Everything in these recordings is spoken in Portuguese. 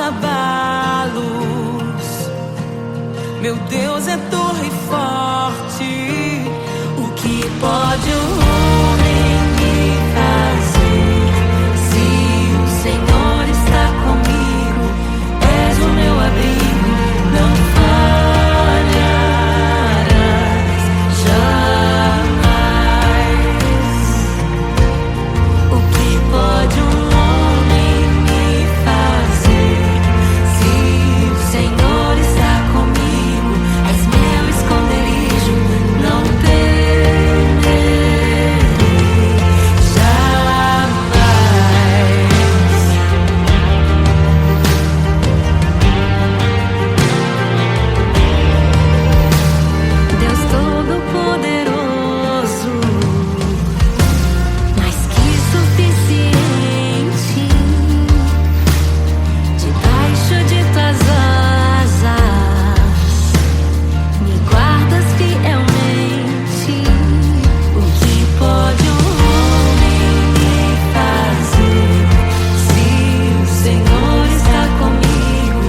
abalos. Meu Deus é torre forte. O que pode o homem me fazer? Se o Senhor está comigo, és o meu abrigo, não falharás jamais. O que pode um homem me fazer? Se o Senhor está comigo, és meu esconderijo, não temerei jamais. Deus Todo-Poderoso, mais que suficiente, debaixo de tuas asas me guardas fielmente. O que pode um homem me fazer? Se o Senhor está comigo,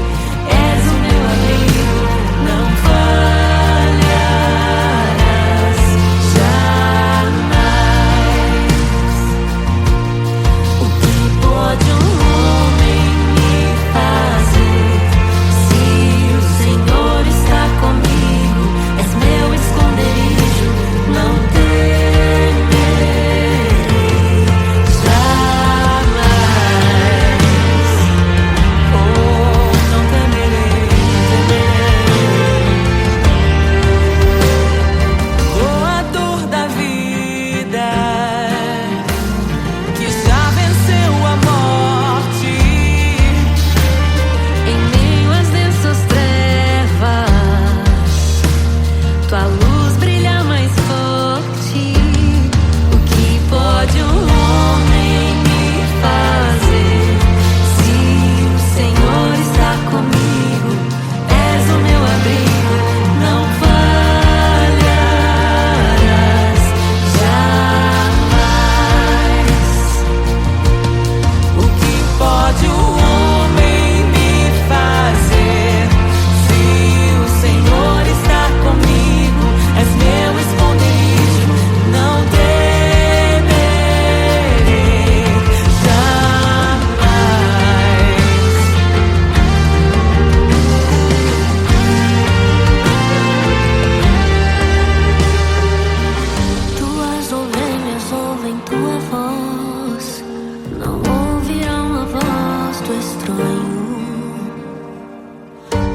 és o meu abrigo, não falharás jamais. O que pode um homem me fazer? Se o Senhor está comigo, és meu esconderijo, não temerei jamais. Oh, não temerei, doador da vida, que já venceu a morte. Em meio às densas trevas, tua luz brilha mais forte. O que pode um homem me fazer? Se o Senhor está comigo, és o meu abrigo, não falharás jamais. O que pode o homem me fazer? Se o Senhor está comigo, és meu esconderijo, não temerei jamais. Tuas ovelhas ouvem tua voz, não ouvirão a voz do estranho.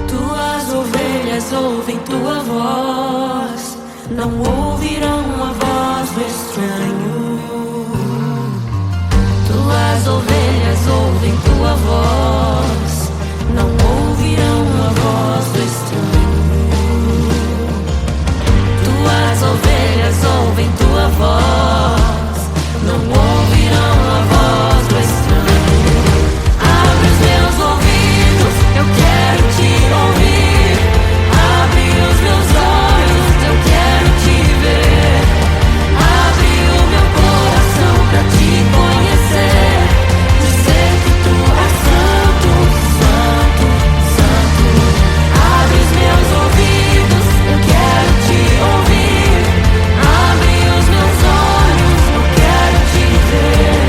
Tuas ovelhas ouvem tua voz, não ouvirão a voz do estranho. Tuas ovelhas ouvem tua voz, não ouvirão a voz do estranho. Tuas ovelhas ouvem tua voz, não ouvirão a voz do estranho. Abre os meus ouvidos, eu quero te ouvir. Abre os meus olhos, eu quero te ver. Abre o meu coração pra te conhecer. Dizer que tu és santo, santo, santo. Abre os meus ouvidos, eu quero te ouvir. Abre os meus olhos, eu quero te ver.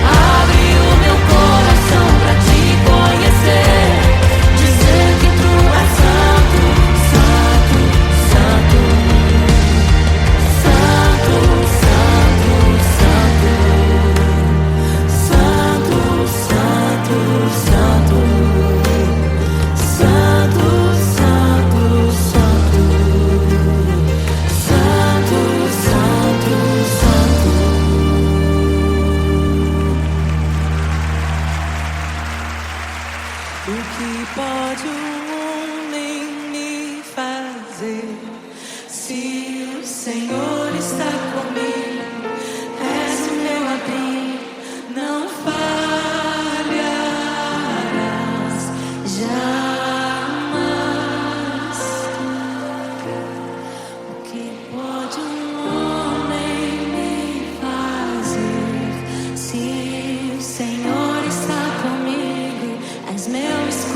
Abre o meu coração pra te conhecer. Dizer que tu és santo, santo, santo. Santo, santo, santo. Santo, santo, santo. Santo, santo, santo. Santo, santo, santo. O que pode um homem me fazer? Se o Senhor está comigo, és o meu abrigo, não falharás jamais. O que pode um homem me fazer? Se o Senhor está comigo, és meu escudo.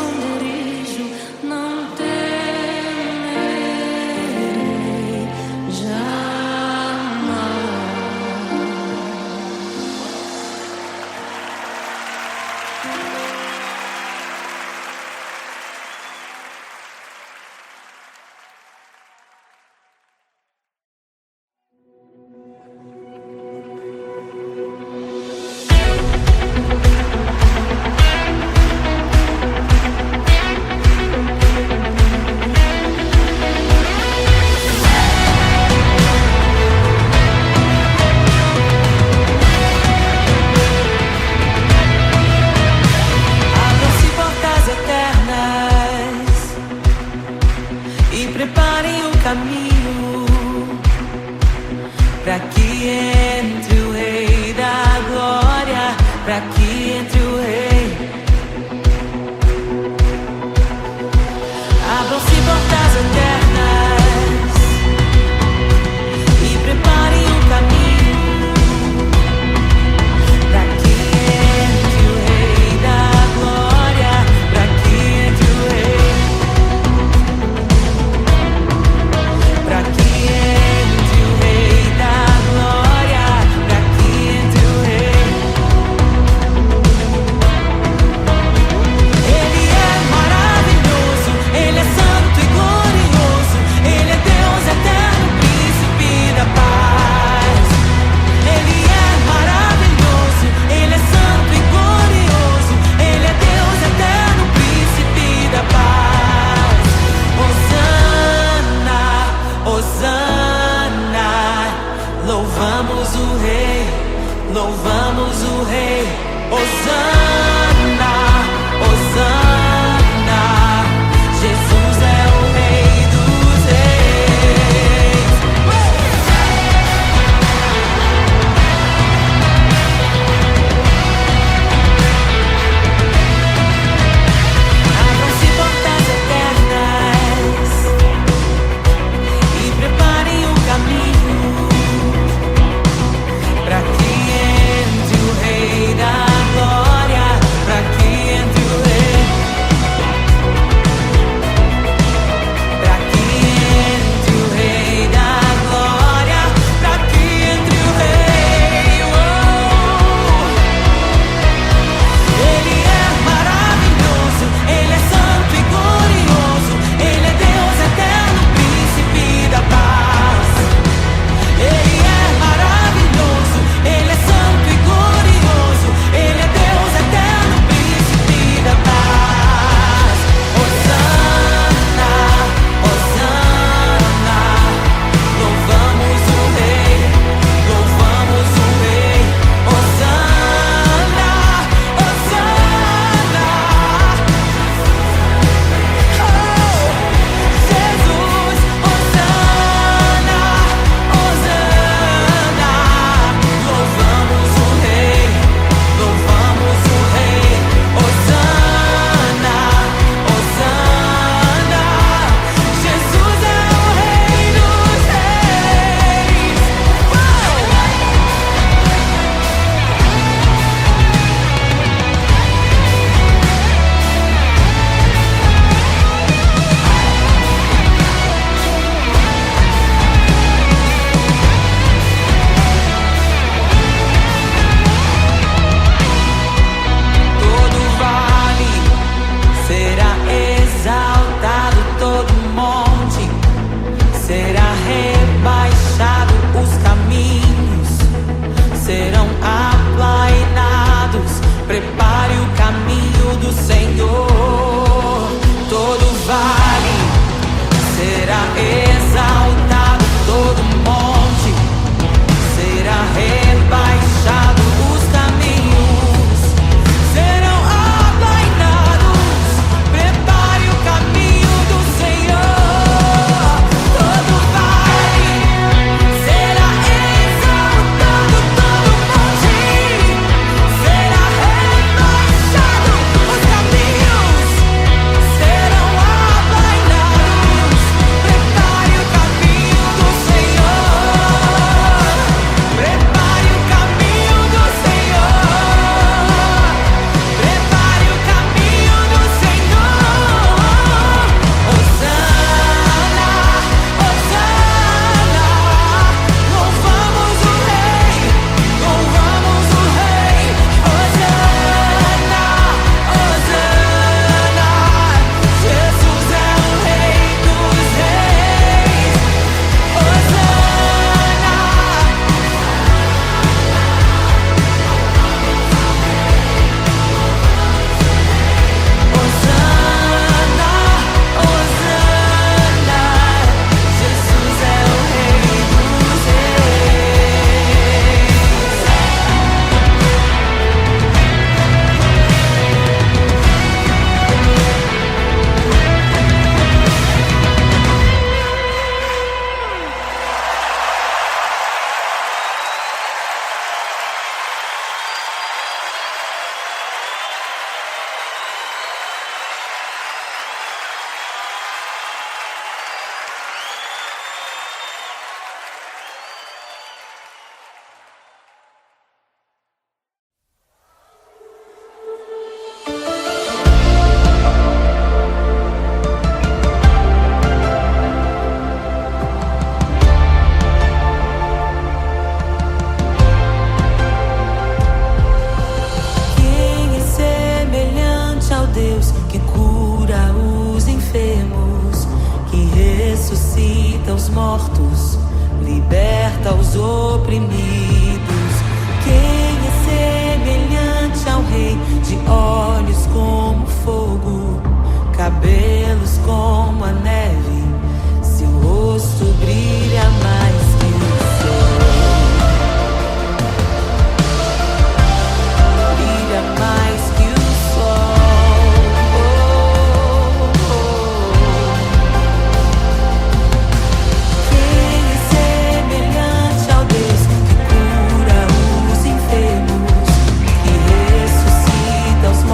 Os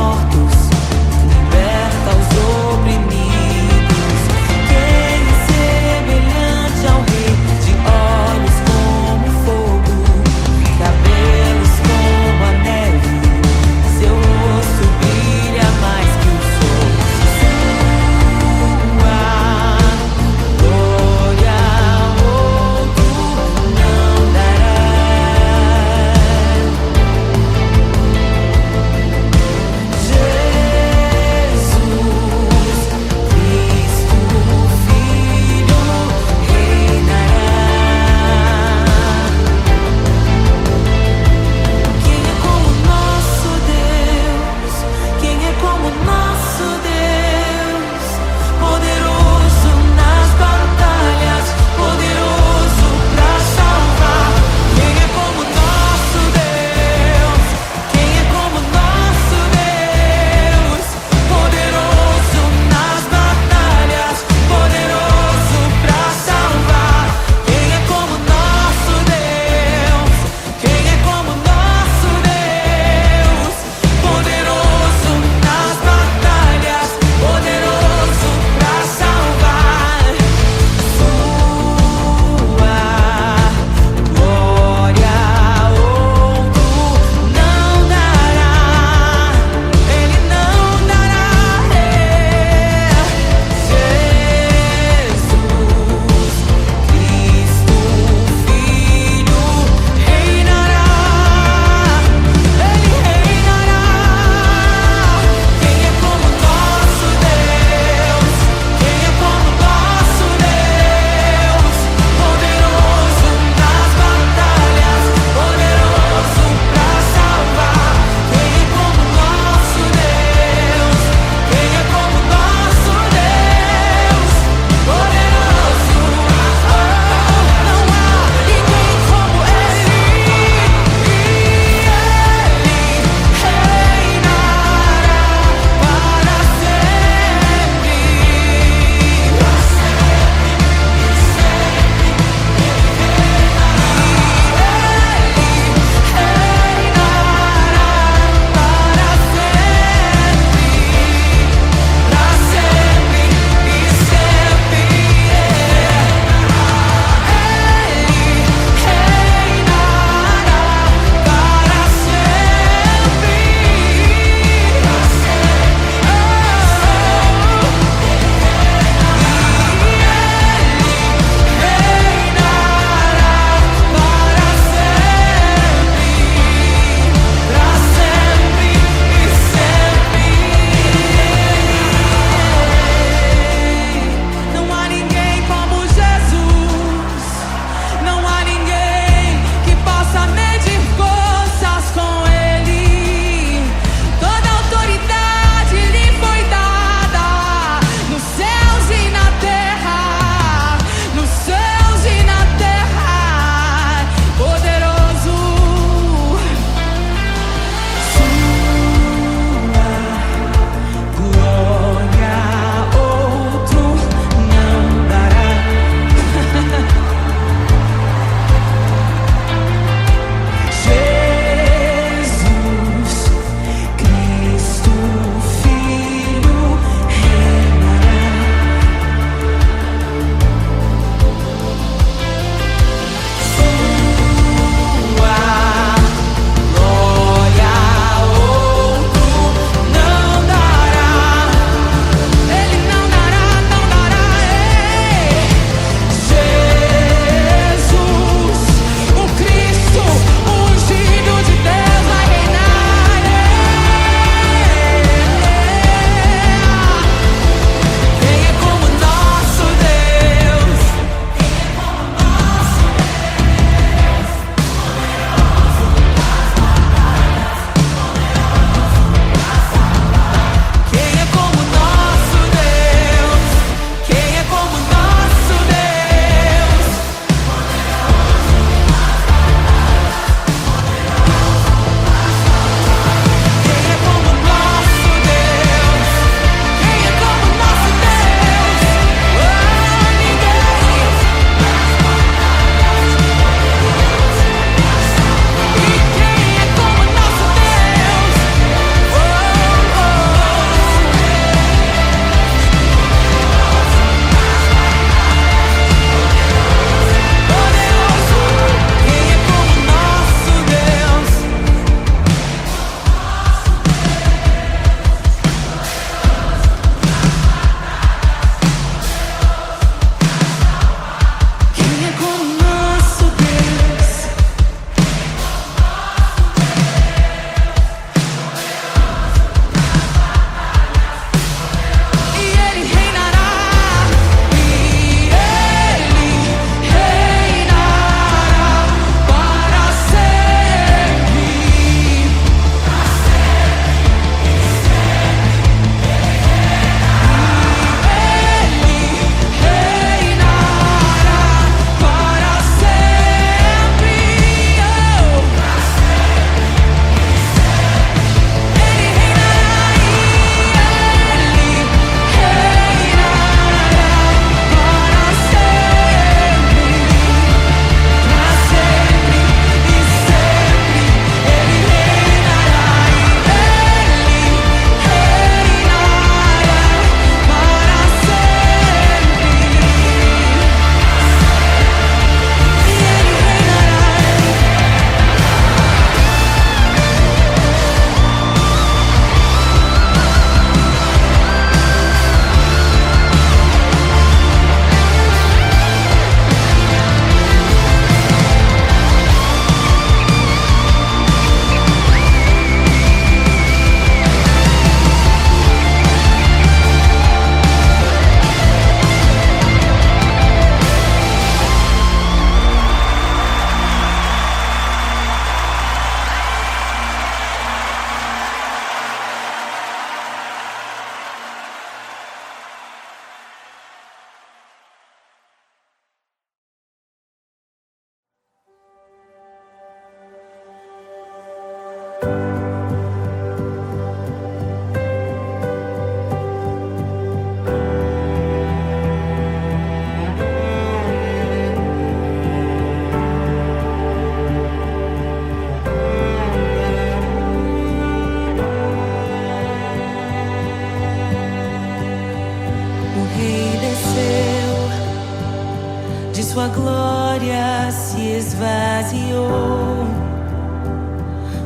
de sua glória se esvaziou,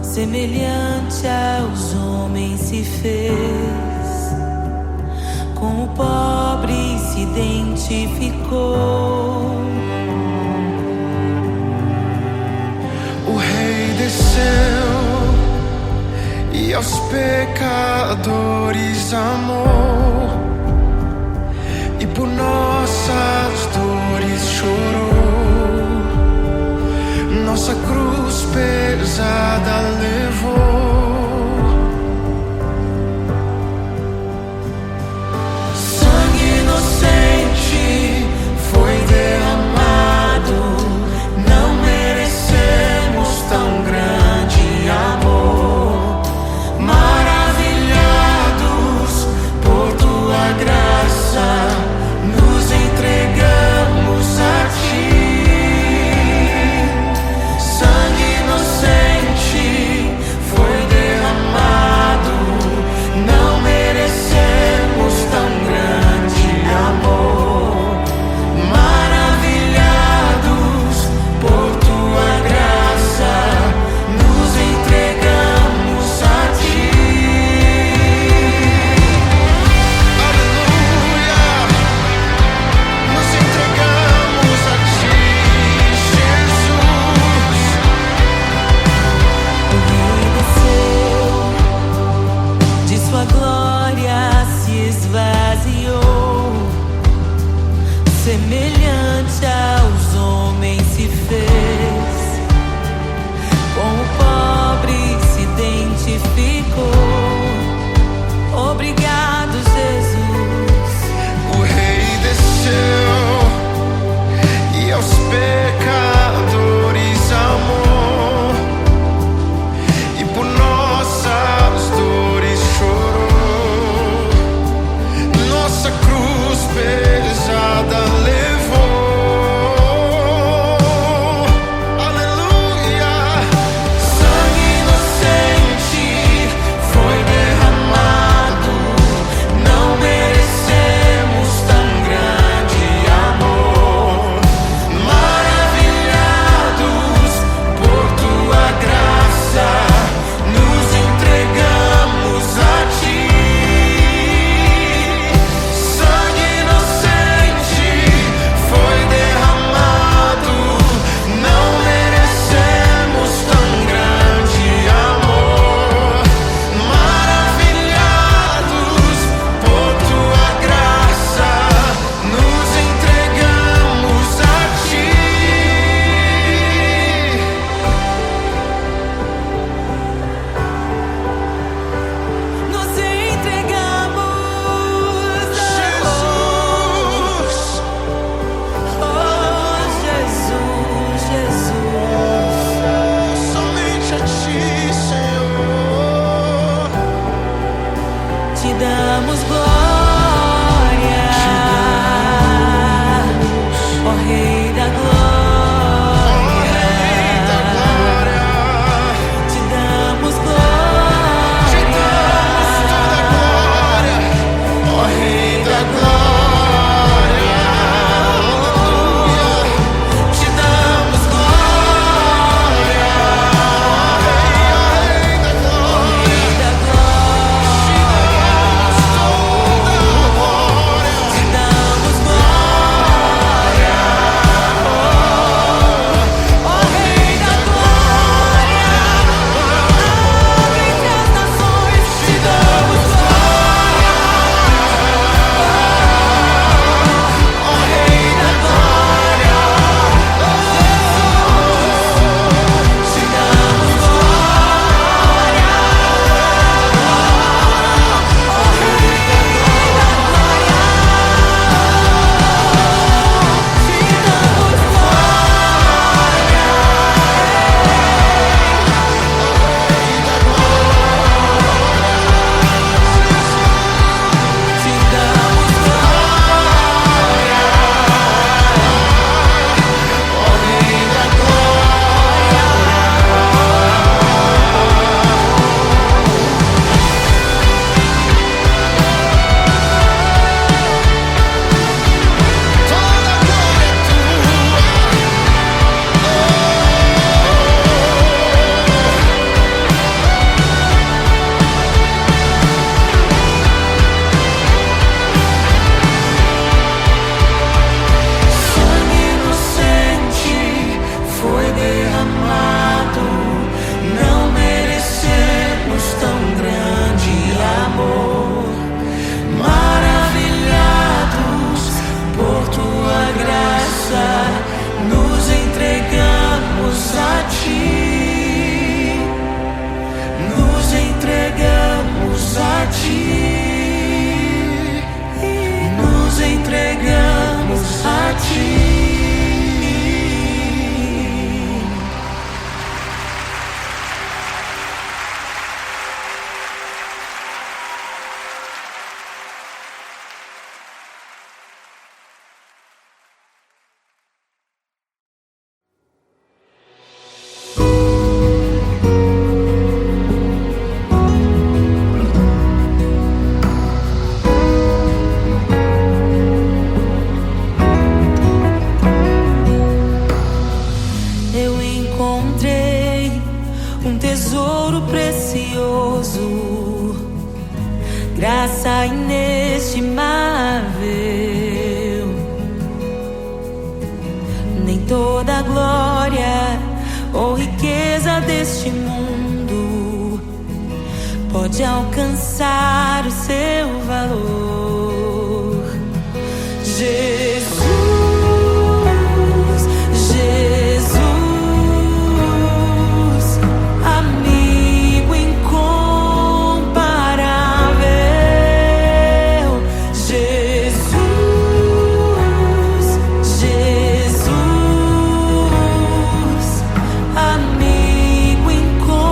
semelhante aos homens se fez, com o pobre se identificou. O Rei desceu e aos pecadores amou, e por nossas dores chorou, nossa cruz pesada levou. Sangue inocente foi derramado, não merecemos tão grande amor. Maravilhados por tua graça, nos entregamos a ti. Sangue inocente foi derramado, não merecemos tão grande amor. Maravilhados por tua graça, nos entregamos a ti. Aleluia! Nos entregamos a ti, Jesus. O Rei desceu, de sua glória se esvaziou, semelhante aos homens se fez, com o pobre se identificou. Obrigado, Jesus. O Rei desceu e aos pecadores amou, e por nossas dores chorou, riqueza deste mundo pode alcançar o seu valor. Jesus, Jesus, amigo incomparável. Jesus, Jesus, amigo incomparável.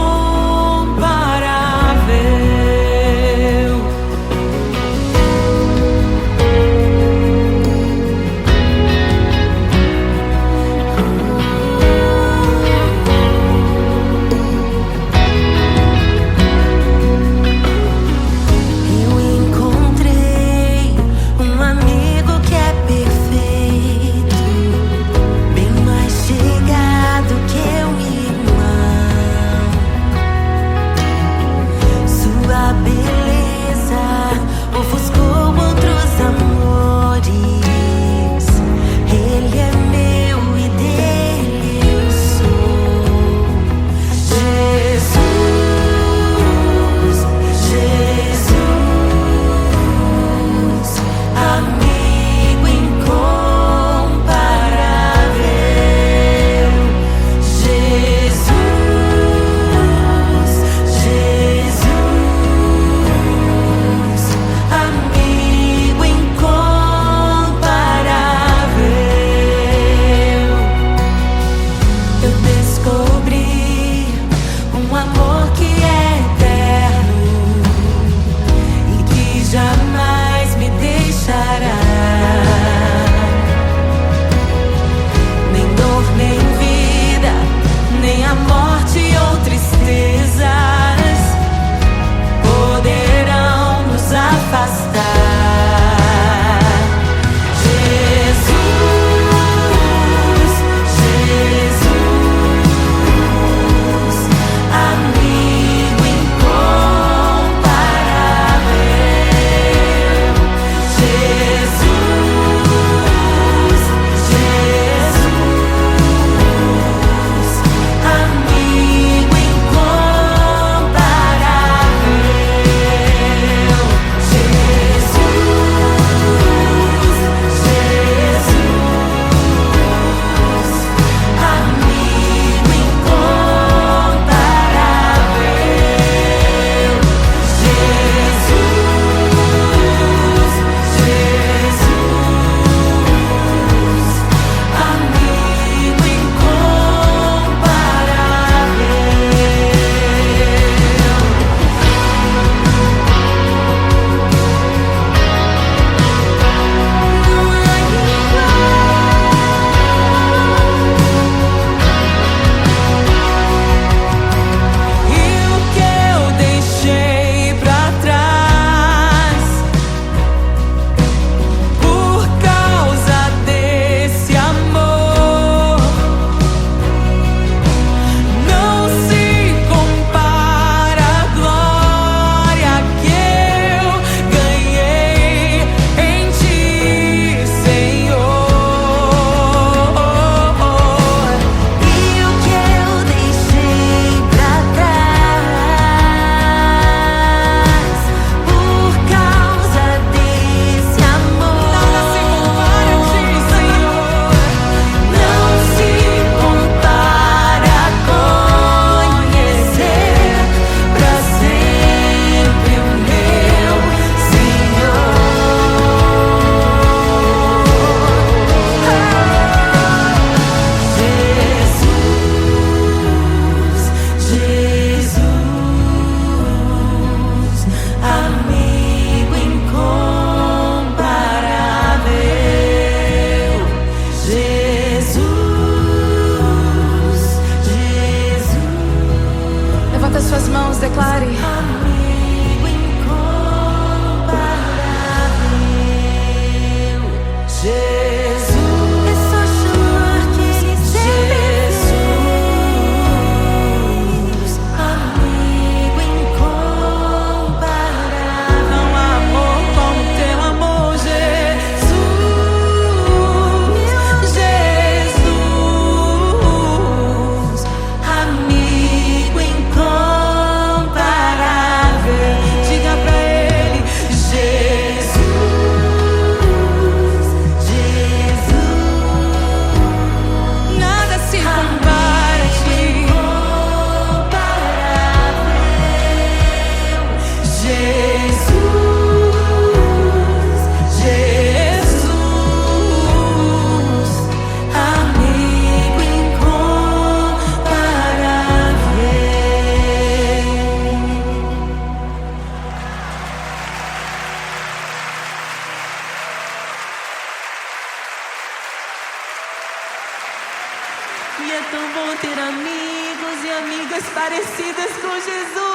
E é tão bom ter amigos e amigas parecidas com Jesus.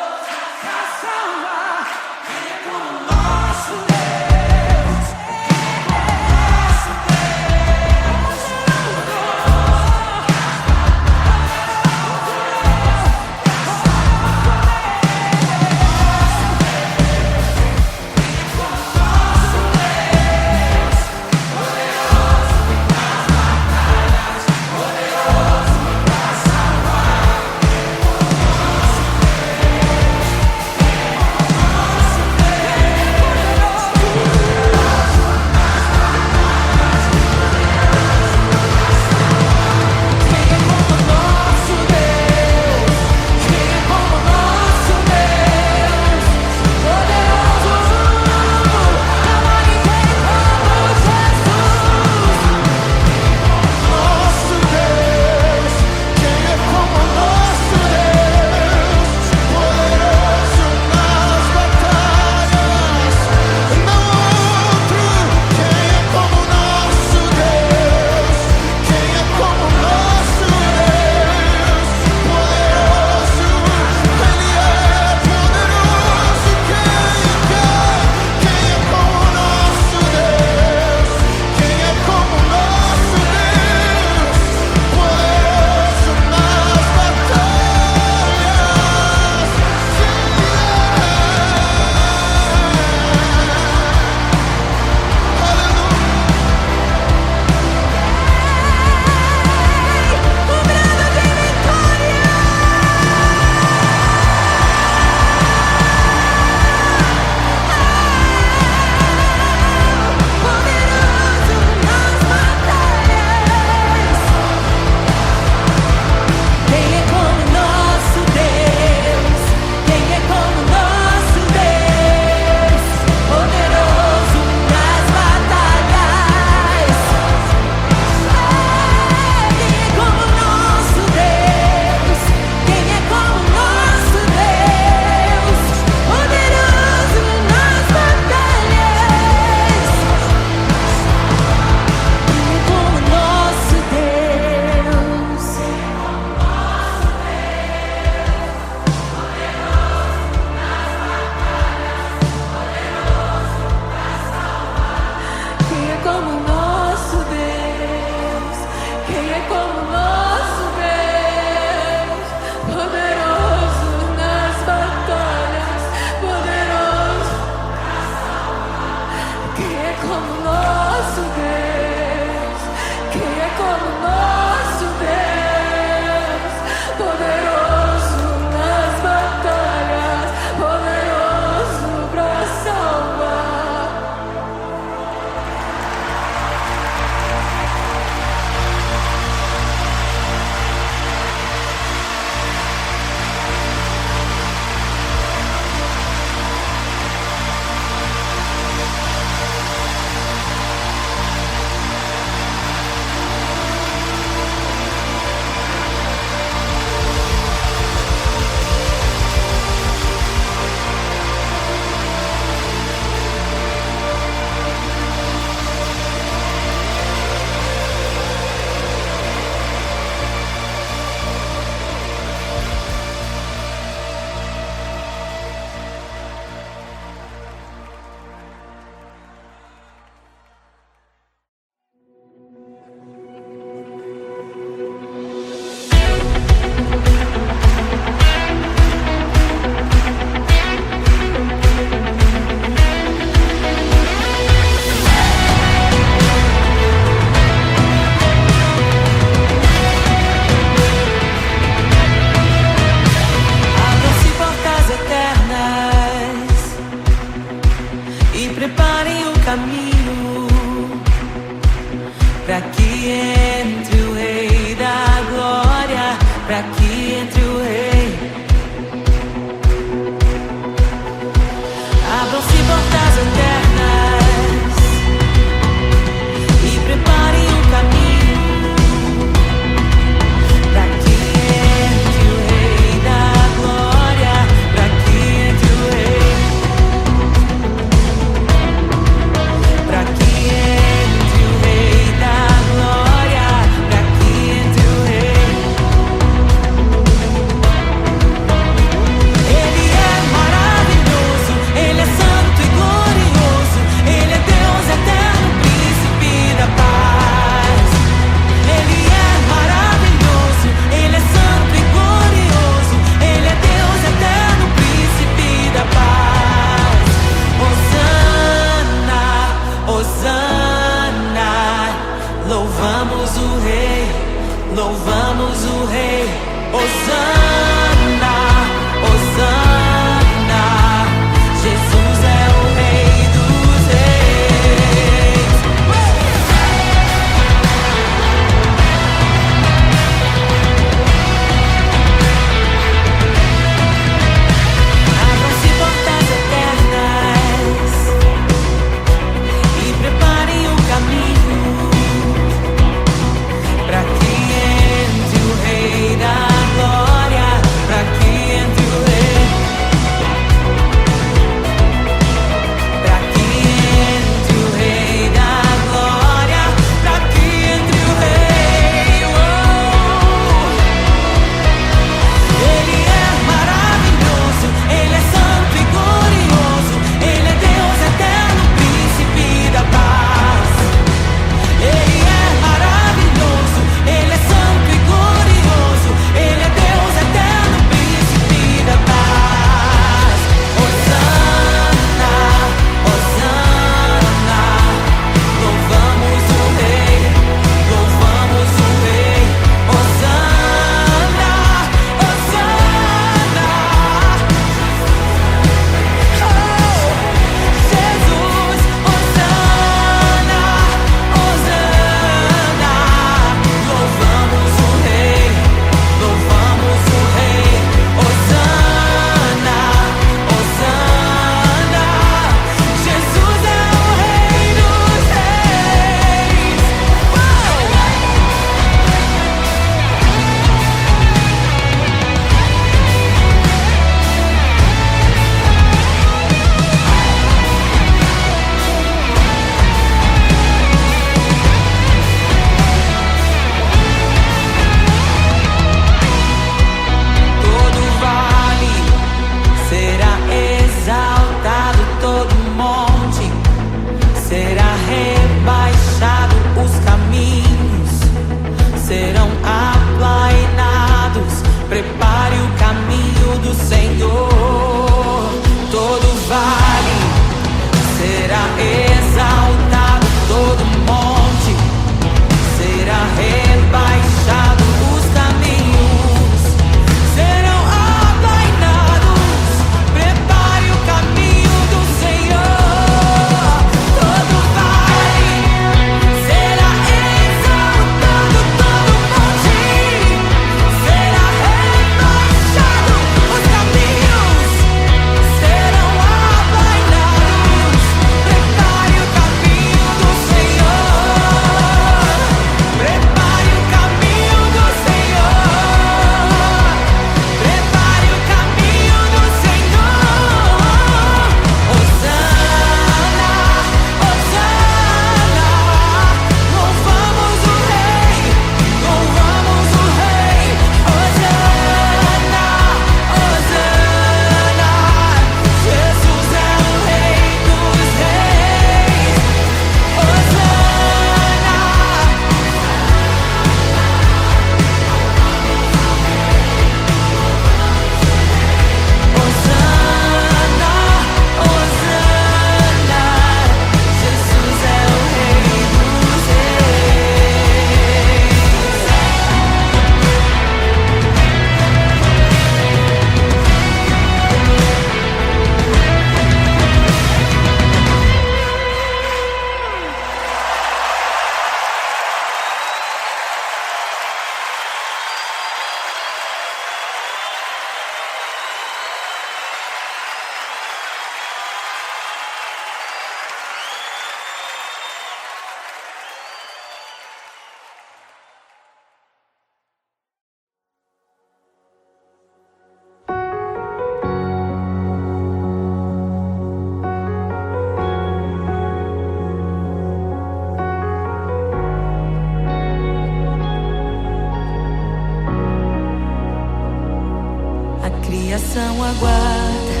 geração aguarda,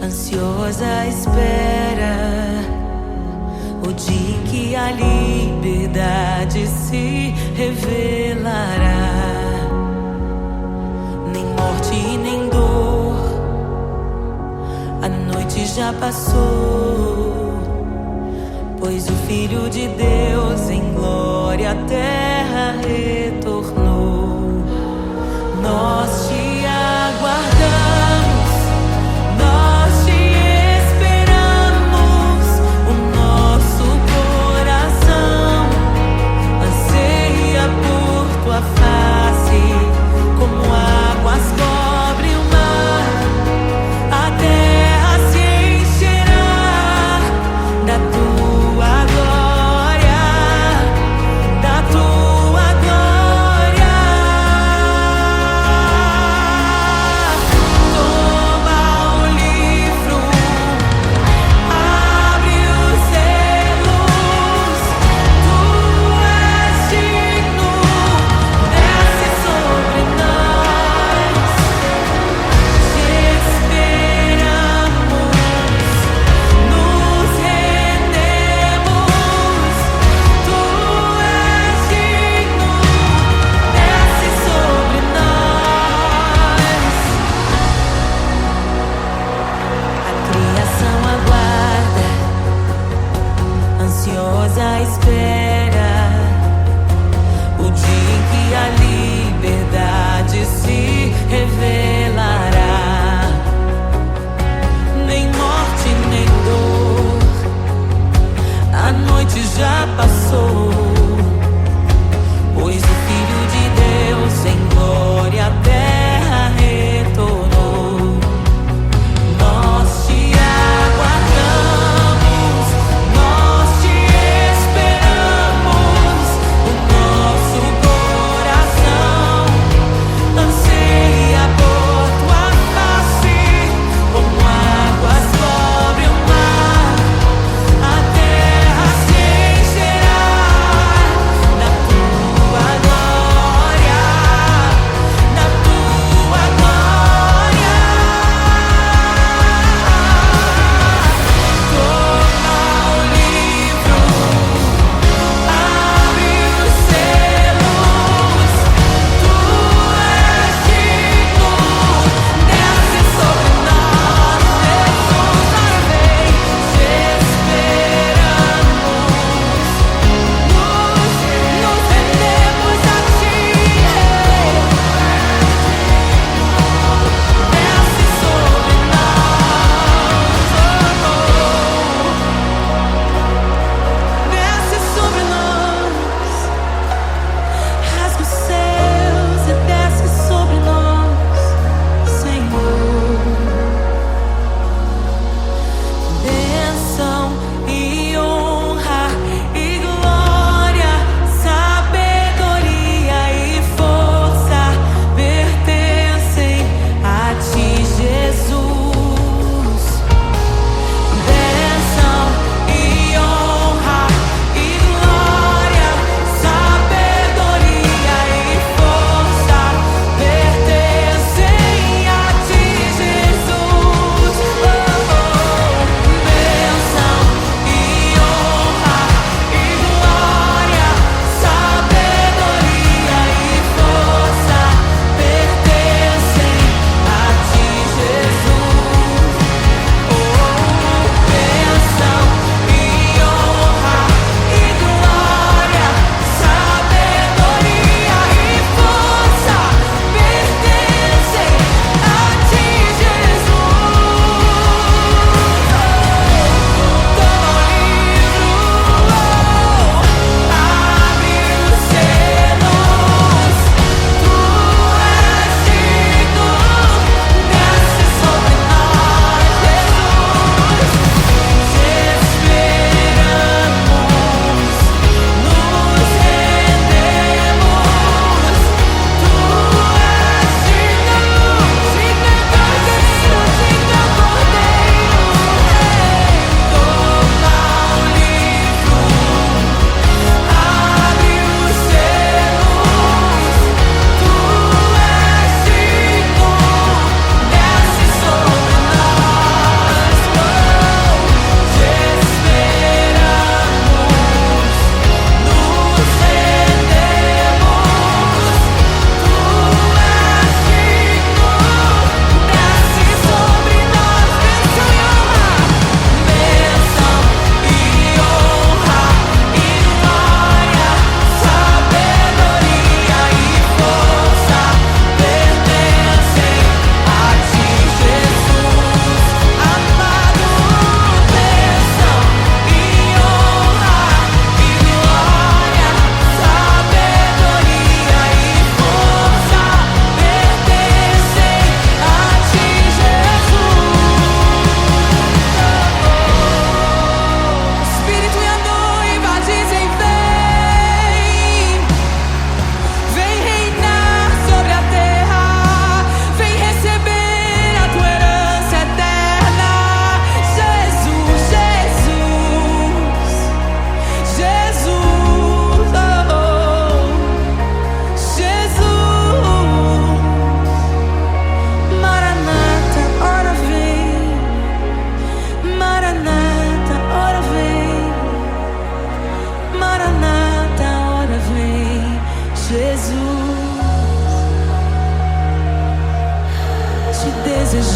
ansiosa espera o dia em que a liberdade se revelará. Nem morte e nem dor, a noite já passou, pois o Filho de Deus em glória à terra retornou. Nós te aguardamos, nós te esperamos. O nosso coração anseia por tua face, como águas cobrem o mar. A terra se encherá da tua glória, da tua glória.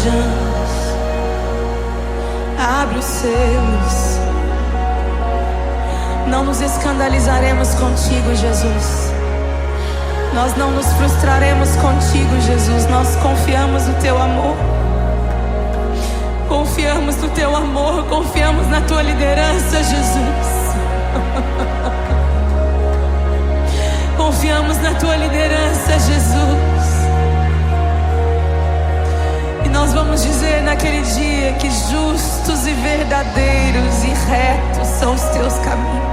páginas, abre os selos. Não nos escandalizaremos contigo, Jesus. Nós não nos frustraremos contigo, Jesus. Nós confiamos no teu amor. Confiamos no teu amor, confiamos na tua liderança, Jesus. Confiamos na tua liderança, Jesus. E nós vamos dizer naquele dia que justos e verdadeiros e retos são os teus caminhos.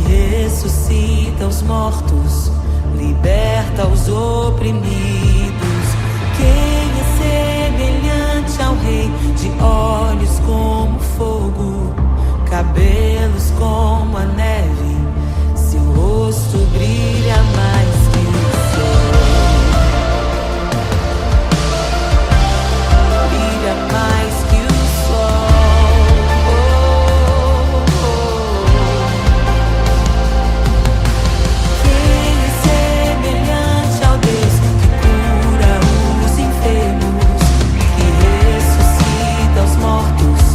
Ressuscita os mortos, liberta os oprimidos. Quem é semelhante ao Rei, de olhos como fogo, cabelos como a neve, seu rosto brilha mais que o sol. Brilha mais que o sol. Mortos,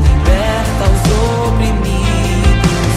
liberta os oprimidos.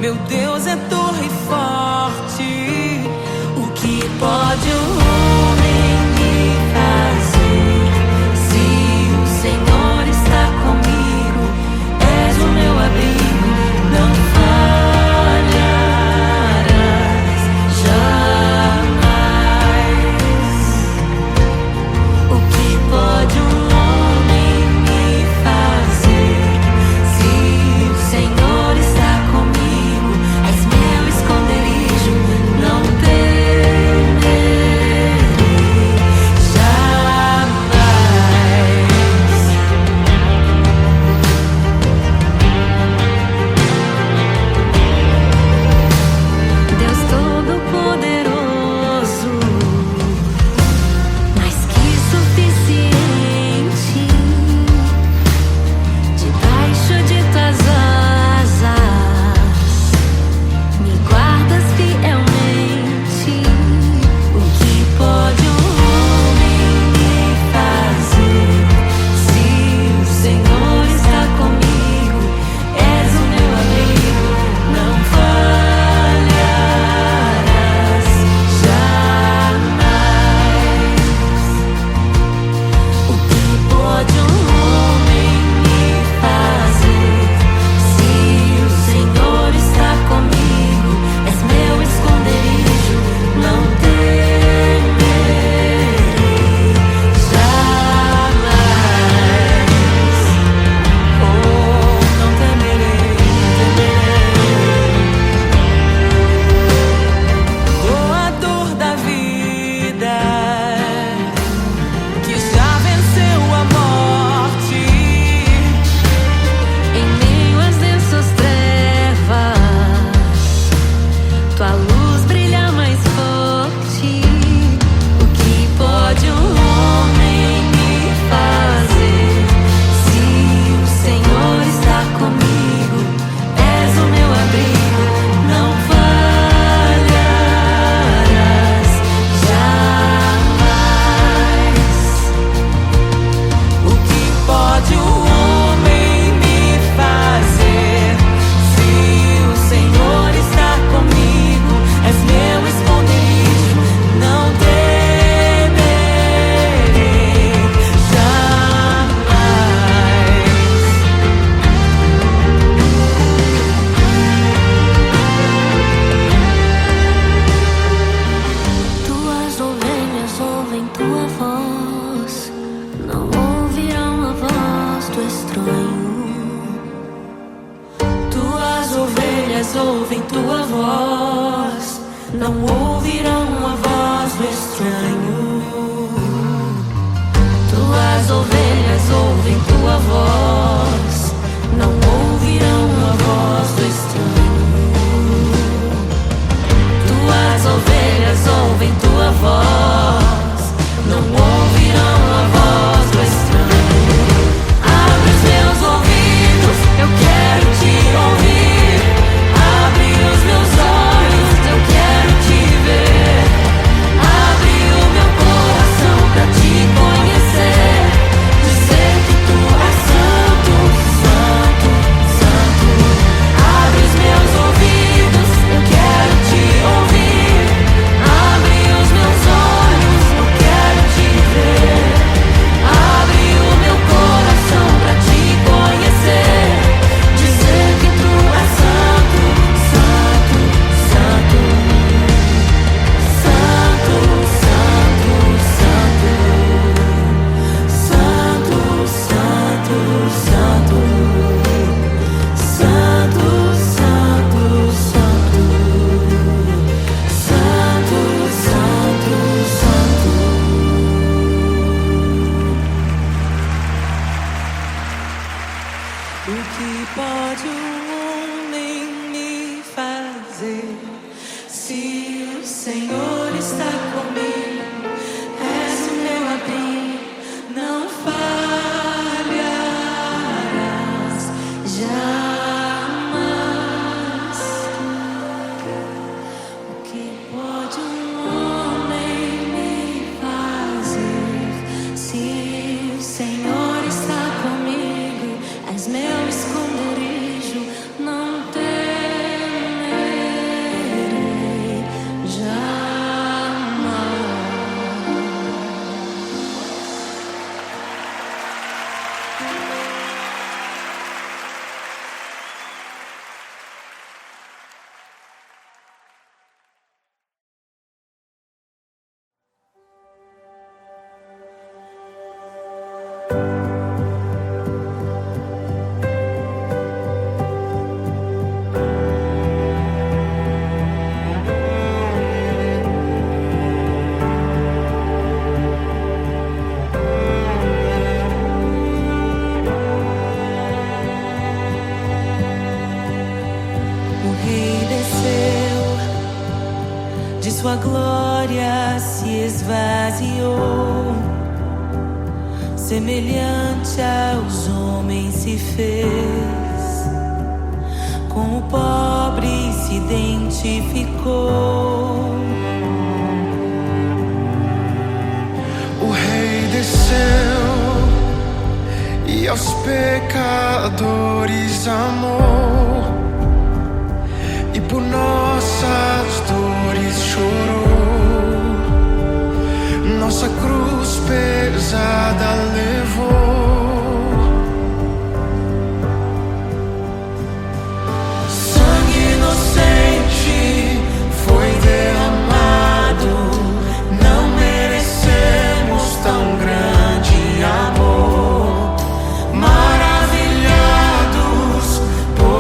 Meu Deus é torre forte. O que pode o homem me fazer? Se o Senhor está comigo, és o meu abrigo, não falharás jamais. O que pode um homem me fazer? Se o Senhor está comigo, és meu esconderijo, não temerei jamais. Deus Todo-Poderoso, mais que suficiente, debaixo de tuas asas, me guardas fielmente. O que pode um homem me fazer? Se o Senhor está comigo, és o meu amigo, não falharás jamais. O que pode um homem me fazer? Se o Senhor está comigo, és meu esconderijo, não temerei jamais. Oh, não temerei, doador da vida, que já venceu a morte. Em meio às densas trevas, tua luz brilha mais forte. O que pode um homem me fazer? Se o Senhor está comigo, és o meu abrigo, não falharás jamais. O que pode o homem me fazer? Se o Senhor está comigo, és meu esconderijo, não temerei jamais. Tuas ovelhas ouvem tua voz, não ouvirão a voz do estranho. Tuas ovelhas ouvem tua voz, não ouvirão a voz do estranho. Tuas ovelhas ouvem tua voz, não ouvirão a voz do estranho. Tuas ovelhas ouvem tua voz, não ouvirão a voz do estranho. Abre os meus ouvidos, eu quero te ouvir. Abre os meus olhos, eu quero te ver. Abre o meu coração pra te conhecer. Dizer que tu és santo, santo, santo. Abre os meus ouvidos, eu quero te ouvir. Abre os meus olhos, eu quero te ver. Abre o meu coração pra te conhecer. Dizer que tu és santo, santo, santo. Santo, santo, santo. Santo, santo, santo. Santo, santo, santo. Santo, santo, santo. O que pode um homem me fazer? Se o Senhor está comigo, és o meu abrigo, não falharás jamais. O que pode um homem me fazer? Se o Senhor está comigo, és meu esconderijo, não temerei de sua glória se esvaziou, semelhante aos homens se fez, com o pobre se identificou. O Rei desceu e aos pecadores amou, e por nossas dores chorou, nossa cruz pesada levou. Sangue inocente foi derramado, não merecemos tão grande amor. Maravilhados por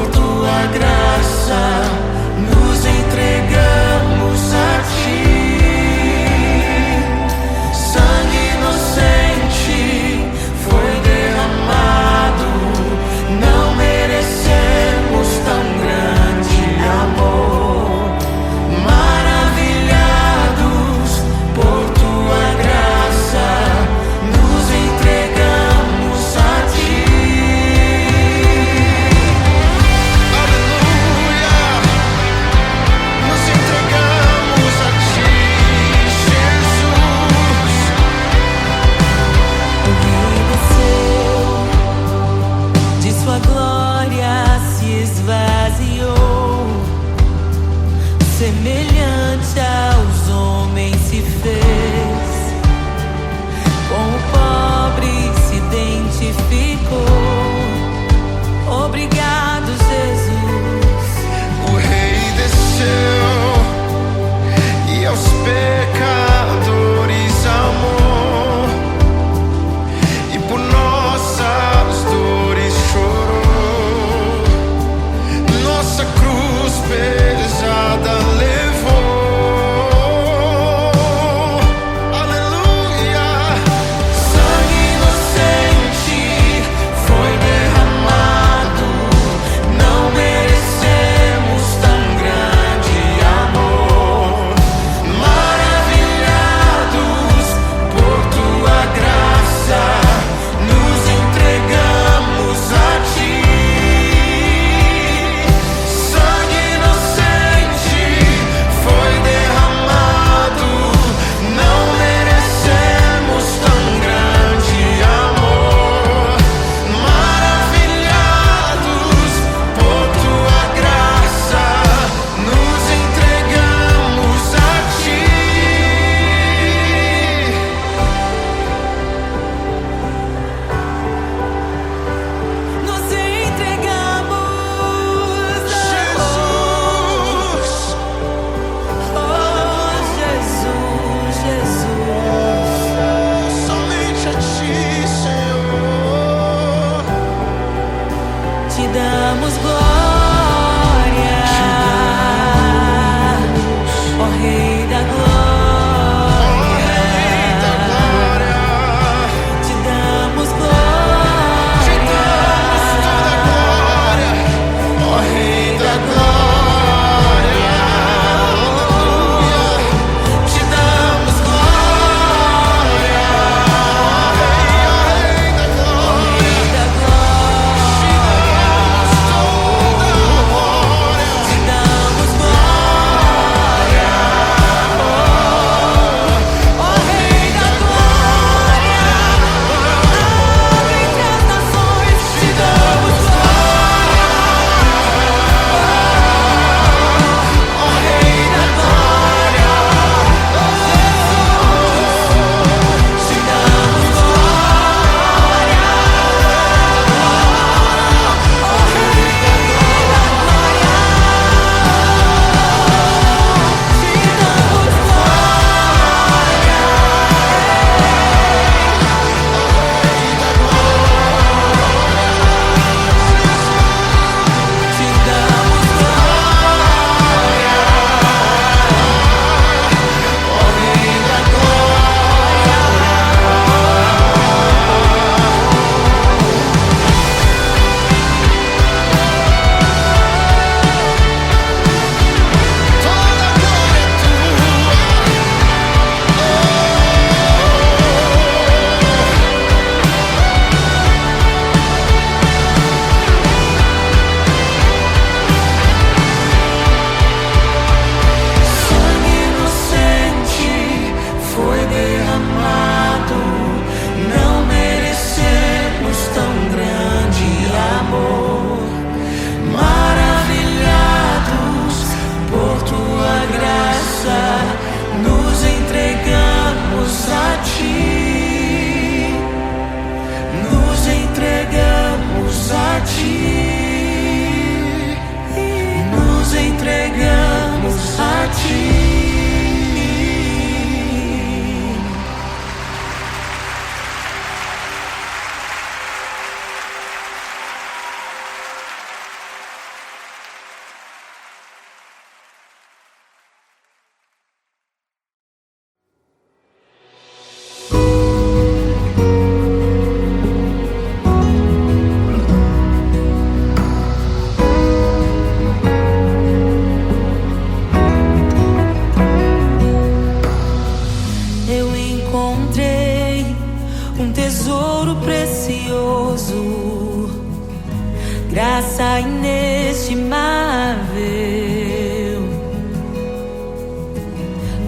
graça inestimável.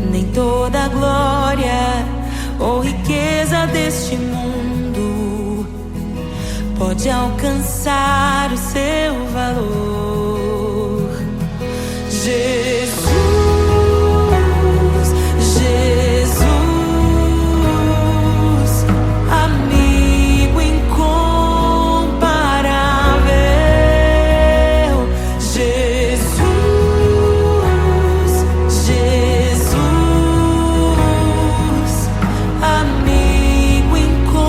Nem toda glória ou riqueza deste mundo pode alcançar o seu valor. Jesus, Jesus, amigo incomparável. Jesus, Jesus, amigo incomparável.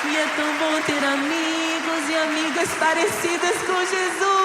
E é tão bom ter amigos e amigas parecidas com Jesus.